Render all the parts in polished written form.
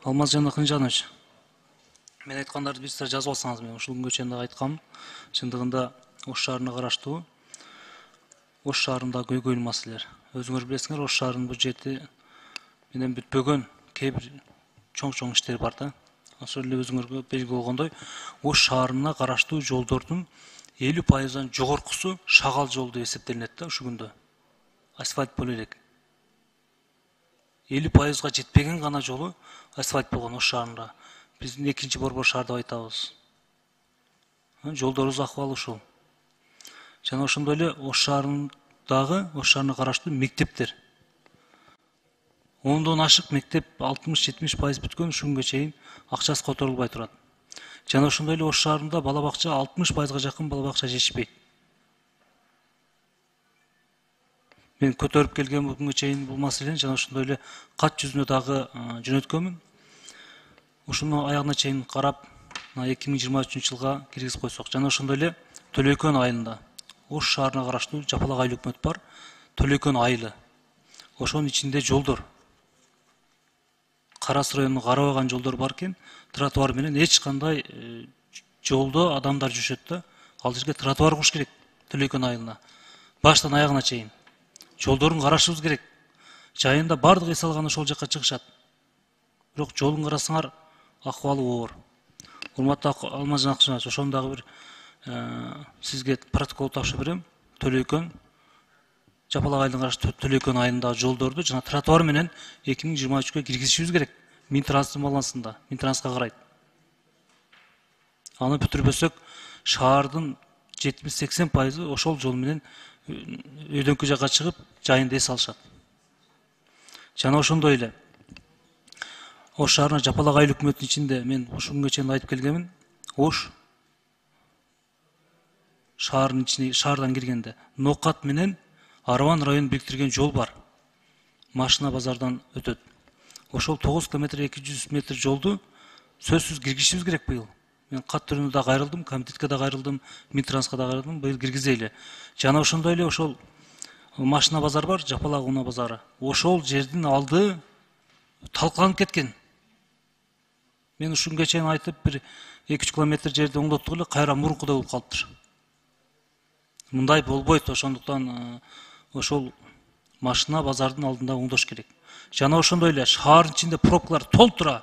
Алмазжан Акынжанович, мен айткандарды биз жазып алсаңыз, мен ушул күнгө чейин айткам. Чындыгында Ош шаарына караштуу Ош шаарында көйгөйлүү маселелер. Өзүңөр билесиңер, Ош шаарынын бюджети менен бүтпөгөн кээ бир чоң иштер бар да. Ошол эле өзүңөргө белгилүү болгондой, Ош шаарына караштуу жолдордун 50%-дан жогоркусу шагал жол деп эсептелинет да ушул күндө. Асфальт боло элек. 50%га жетпеген гана жолу асфальт болгон Ош шаарында. Биздин экинчи борбор шаар деп айтабыз. Жолдорубуз акыбалы ушул. Жана ошондой эле Ош шаарына караштуу мектептер. 10дон ашык мектеп 60-70% бүткөн, ушул күнгө чейин акчасы которулбай турат. Жана ошондой эле Ош шаарында бала бакча 60%га жакын бала бакча жетишпейт. Мен көтөрүп келген бүгүнгө чейин бул маселени, жана ошондой эле кат жүзүнө дагы жөнөткөнмүн. Ушуну аягына чейин карап, 2023-жылга киргизип койсок, жана ошондой эле Төлөйкөн айылында Ош шаарына караштуу Жапалак айыл өкмөт бар. Төлөйкөн айылы. Ошонун ичинде жолдор. Карас районунун карабаган жолдор бар экен, тротуар менен эч кандай жолдо адамдар жүрүшөт да. Ал жерге тротуар куруш керек Төлөйкөн айылына. Баштан аягына чейин. Жолдорун карашыбыз керек. Жайында бардык эс алган ошол жакка чыгышат. Бирок жолун карасаңар, акыбалы оор. Урматтуу Алмазжан Акынжанович, ошону дагы бир сизге протокол тапшырып берем. Төлөйкөн Жапалак айылына караштуу Төлөйкөн айылындагы жолдорду жана тротуар менен 2023-кө киргизишибиз керек. Минтранстын балансында, Минтрансқа карайт. Аны бүтүрбөсөк, шаардын 70-80% ошол жол менен өйдөнкү жакка чыгып, жайында эс алышат. Жана ошондой эле Ош шаарына Жапалак айыл өкмөтүнүн ичинде мен ушул күнгө чейин айтып келгенмин. Ош шаардын ичине шаардан киргенде Нокат менен Араван районун бириктирген жол бар. Машина базардан өтөт. Ошол 9 км 200 метр жолду сөзсүз киргизишибиз керек быйыл. Мен кат түрүндө да кайрылдым, комитетке да кайрылдым, Минтранска да кайрылдым, быйыл киргизели. Жана ошондой эле ошол машина базар бар, Жапалак унаа базары. Ошол жердин алды талкаланып кеткен. Мен ушул күнгө чейин айтып, бир 2-3 километр жерди оңдоттук эле, кайра мурункудай болуп калыптыр. Мындай болбойт, ошондуктан ошол машина базардын алдында оңдош керек. Жана ошондой эле шаардын ичинде пробкалар толтура.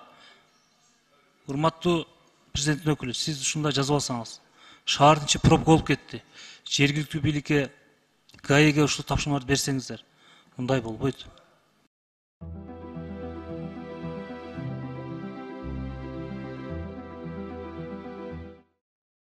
Урматтуу президенттин өкүлү, сиз ушундай жазып алсаңыз. Шаардын ичи пробка болуп кетти. Жергиликтүү бийликке, ГАИге ушул тапшырмаларды берсеңиздер, мындай болбойт.